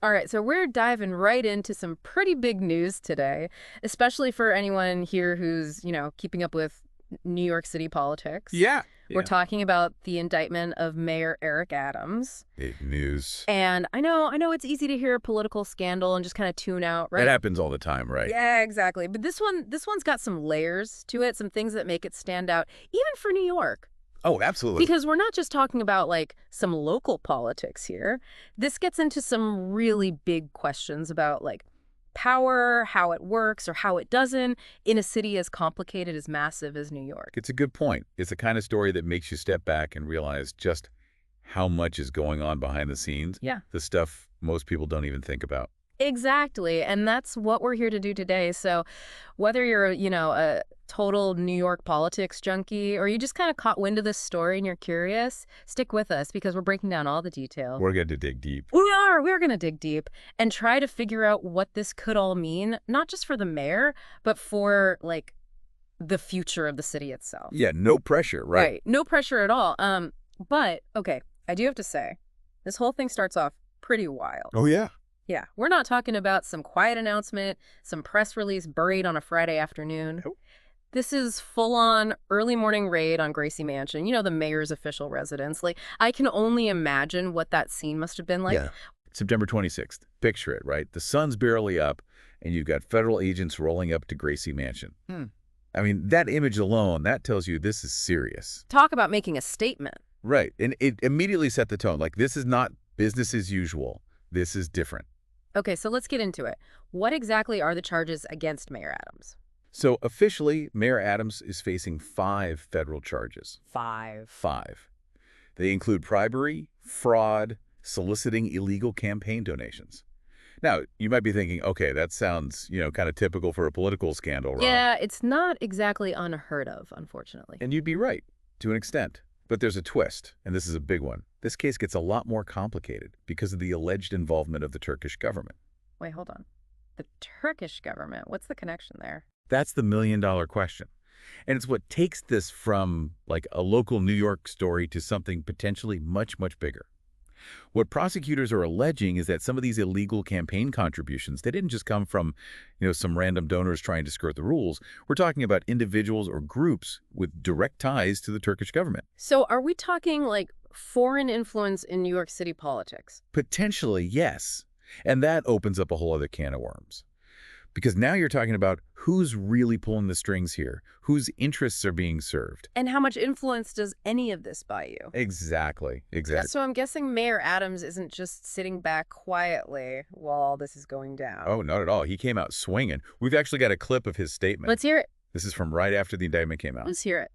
All right, so we're diving right into some pretty big news today, especially for anyone here who's, keeping up with New York City politics. Yeah. We're Yeah. talking about the indictment of Mayor Eric Adams. Big news. And I know it's easy to hear a political scandal and just kind of tune out, That right? happens all the time, right? Yeah, exactly. But this one's got some layers to it, some things that make it stand out, even for New York. Oh, absolutely. Because we're not just talking about like some local politics here. This gets into some really big questions about like power, how it works or how it doesn't in a city as complicated, as massive as New York. It's a good point. It's the kind of story that makes you step back and realize just how much is going on behind the scenes. Yeah. The stuff most people don't even think about. Exactly. And that's what we're here to do today. So whether you're, a total New York politics junkie or you just kind of caught wind of this story and you're curious, stick with us because we're breaking down all the details. We're going to dig deep. We're going to dig deep and try to figure out what this could all mean, not just for the mayor, but for like the future of the city itself. Yeah, no pressure, right? No pressure at all. But okay, I do have to say, this whole thing starts off pretty wild. Oh, yeah. Yeah, we're not talking about some quiet announcement, some press release buried on a Friday afternoon. Nope. This is full-on early morning raid on Gracie Mansion, the mayor's official residence. Like, I can only imagine what that scene must have been like. Yeah. September 26th. Picture it, right? The sun's barely up, and you've got federal agents rolling up to Gracie Mansion. I mean, that image alone, that tells you this is serious. Talk about making a statement. Right. And it immediately set the tone. Like, this is not business as usual. This is different. Okay, so let's get into it. What exactly are the charges against Mayor Adams? So officially, Mayor Adams is facing 5 federal charges. 5. 5. They include bribery, fraud, soliciting illegal campaign donations. Now, you might be thinking, okay, that sounds, kind of typical for a political scandal, Rob. Yeah, it's not exactly unheard of, unfortunately. And you'd be right, to an extent. But there's a twist, and this is a big one. This case gets a lot more complicated because of the alleged involvement of the Turkish government. Wait, hold on. The Turkish government, what's the connection there? That's the million-dollar question. And it's what takes this from, like, a local New York story to something potentially much, much bigger. What prosecutors are alleging is that some of these illegal campaign contributions, they didn't just come from, some random donors trying to skirt the rules. We're talking about individuals or groups with direct ties to the Turkish government. So are we talking like foreign influence in New York City politics? Potentially, yes. And that opens up a whole other can of worms. Because now you're talking about who's really pulling the strings here, whose interests are being served. And how much influence does any of this buy you? Exactly. So I'm guessing Mayor Adams isn't just sitting back quietly while all this is going down. Oh, not at all. He came out swinging. We've actually got a clip of his statement. Let's hear it. This is from right after the indictment came out. Let's hear it.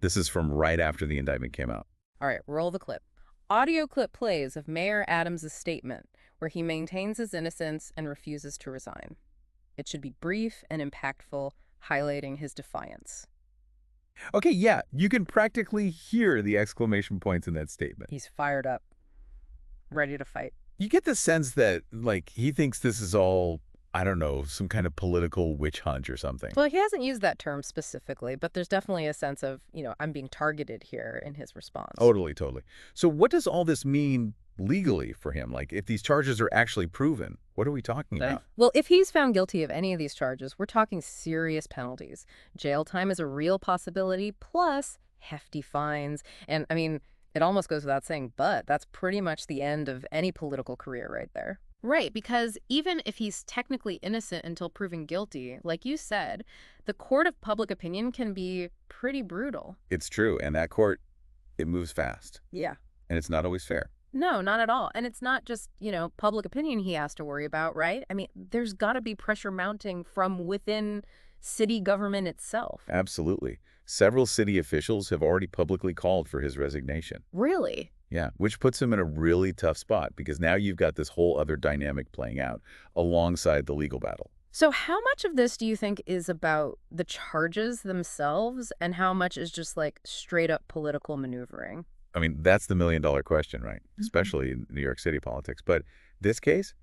This is from right after the indictment came out. All right, roll the clip. Audio clip plays of Mayor Adams' statement where he maintains his innocence and refuses to resign. It should be brief and impactful, highlighting his defiance. Okay, yeah, you can practically hear the exclamation points in that statement. He's fired up, ready to fight. You get the sense that, like, he thinks this is all, I don't know, some kind of political witch hunt or something. Well, he hasn't used that term specifically, but there's definitely a sense of, I'm being targeted here in his response. Totally. So what does all this mean legally for him? Like, if these charges are actually proven, what are we talking about? Well, if he's found guilty of any of these charges, we're talking serious penalties. Jail time is a real possibility, plus hefty fines. And, it almost goes without saying, but that's pretty much the end of any political career right there. Right, because even if he's technically innocent until proven guilty, like you said, the court of public opinion can be pretty brutal. It's true, and that court, it moves fast. Yeah. And it's not always fair. No, not at all. And it's not just, public opinion he has to worry about, right? There's got to be pressure mounting from within city government itself. Absolutely. Several city officials have already publicly called for his resignation. Really? Yeah, which puts him in a really tough spot because now you've got this whole other dynamic playing out alongside the legal battle. So how much of this do you think is about the charges themselves and how much is just like straight up political maneuvering? That's the million-dollar question, right? Especially in New York City politics. But this case,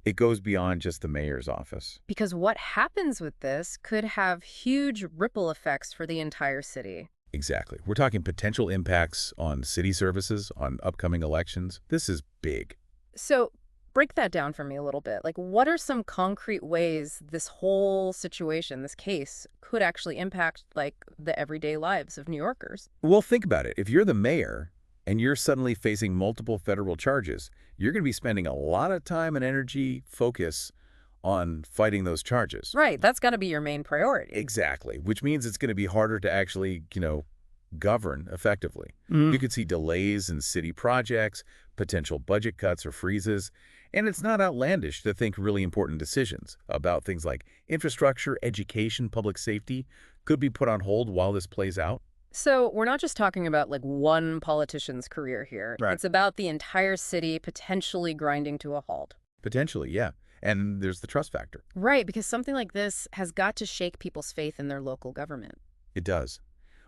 it goes beyond just the mayor's office. Because what happens with this could have huge ripple effects for the entire city. Exactly. We're talking potential impacts on city services, on upcoming elections. This is big. So Break that down for me a little bit. Like, what are some concrete ways this whole situation, this case, could actually impact, like, the everyday lives of New Yorkers? Well, think about it. If you're the mayor and you're suddenly facing multiple federal charges, you're going to be spending a lot of time and energy focus on fighting those charges. Right, that's got to be your main priority. Exactly, which means it's going to be harder to actually, govern effectively. You could see delays in city projects, potential budget cuts or freezes, and it's not outlandish to think really important decisions about things like infrastructure, education, public safety could be put on hold while this plays out. So we're not just talking about, like, one politician's career here. Right. It's about the entire city potentially grinding to a halt. Potentially, yeah. And there's the trust factor. Right, because something like this has got to shake people's faith in their local government. It does.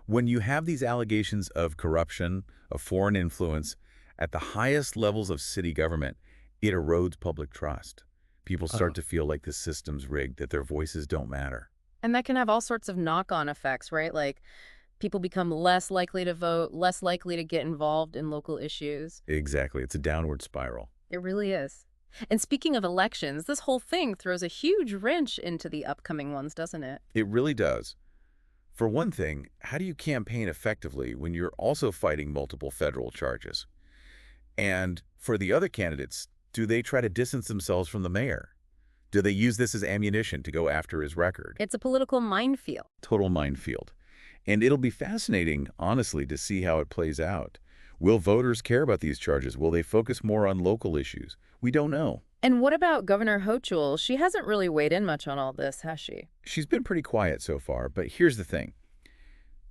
When you have these allegations of corruption, of foreign influence, at the highest levels of city government, it erodes public trust. People start to feel like the system's rigged, that their voices don't matter. And that can have all sorts of knock-on effects, right? Like, people become less likely to vote, less likely to get involved in local issues. Exactly. It's a downward spiral. It really is. And speaking of elections, this whole thing throws a huge wrench into the upcoming ones, doesn't it? It really does. For one thing, how do you campaign effectively when you're also fighting multiple federal charges? And for the other candidates, do they try to distance themselves from the mayor? Do they use this as ammunition to go after his record? It's a political minefield. Total minefield. And it'll be fascinating, honestly, to see how it plays out. Will voters care about these charges? Will they focus more on local issues? We don't know. And what about Governor Hochul? She hasn't really weighed in much on all this, has she? She's been pretty quiet so far, but here's the thing.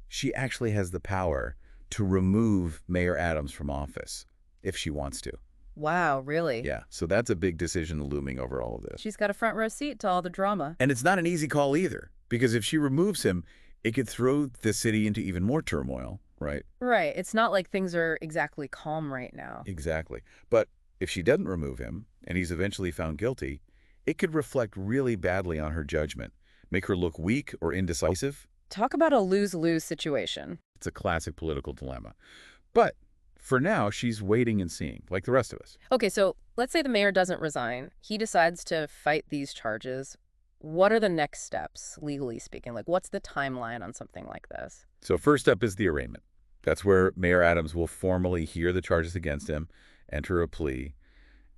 She actually has the power to remove Mayor Adams from office if she wants to. Wow, really? Yeah, so that's a big decision looming over all of this. She's got a front row seat to all the drama. And it's not an easy call either, because if she removes him, it could throw the city into even more turmoil, right? Right. It's not like things are exactly calm right now. Exactly. But if she doesn't remove him, and he's eventually found guilty, it could reflect really badly on her judgment, make her look weak or indecisive. Talk about a lose-lose situation. It's a classic political dilemma. But for now, she's waiting and seeing, like the rest of us. Okay, so let's say the mayor doesn't resign. He decides to fight these charges. What are the next steps, legally speaking? Like, what's the timeline on something like this? So first up is the arraignment. That's where Mayor Adams will formally hear the charges against him, enter a plea,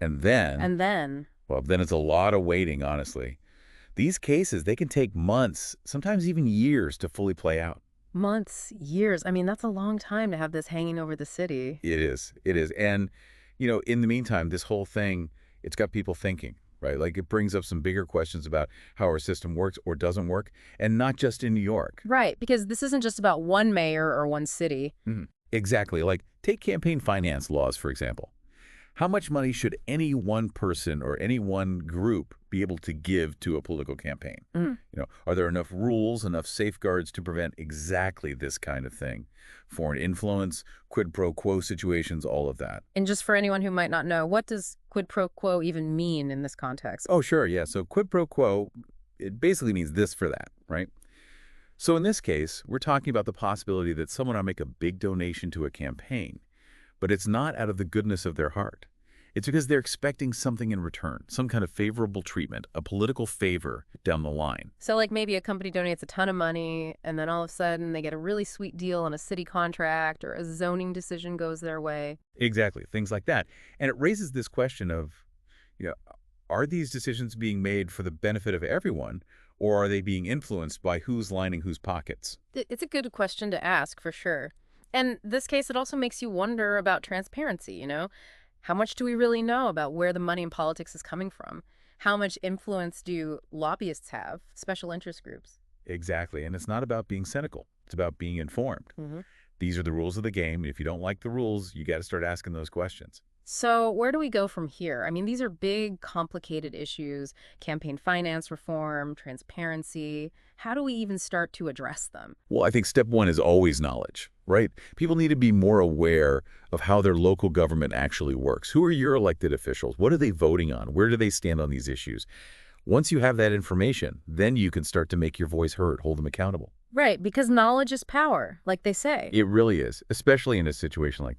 and then, well, then it's a lot of waiting, honestly. These cases, they can take months, sometimes even years to fully play out. Months, years. I mean, that's a long time to have this hanging over the city. It is. It is. And, in the meantime, this whole thing, it's got people thinking, right? Like, it brings up some bigger questions about how our system works or doesn't work, and not just in New York. Right, because this isn't just about one mayor or one city. Exactly. Like, take campaign finance laws, for example. How much money should any one person or any one group be able to give to a political campaign? Are there enough rules, enough safeguards to prevent exactly this kind of thing? Foreign influence, quid pro quo situations, all of that. And just for anyone who might not know, what does quid pro quo even mean in this context? Oh, sure, yeah. So quid pro quo, it basically means this for that, right? So in this case, we're talking about the possibility that someone will make a big donation to a campaign, but it's not out of the goodness of their heart. It's because they're expecting something in return, some kind of favorable treatment, a political favor down the line. So like maybe a company donates a ton of money and then all of a sudden they get a really sweet deal on a city contract or a zoning decision goes their way. Exactly, things like that. And it raises this question of, are these decisions being made for the benefit of everyone, or are they being influenced by who's lining whose pockets? It's a good question to ask, for sure. And this case, it also makes you wonder about transparency, How much do we really know about where the money in politics is coming from? How much influence do lobbyists have, special interest groups? Exactly. And it's not about being cynical. It's about being informed. These are the rules of the game. And if you don't like the rules, you got to start asking those questions. So where do we go from here? I mean, these are big, complicated issues, campaign finance reform, transparency. How do we even start to address them? Well, I think step one is always knowledge, right? People need to be more aware of how their local government actually works. Who are your elected officials? What are they voting on? Where do they stand on these issues? Once you have that information, then you can start to make your voice heard, hold them accountable. Right, because knowledge is power, like they say. It really is, especially in a situation like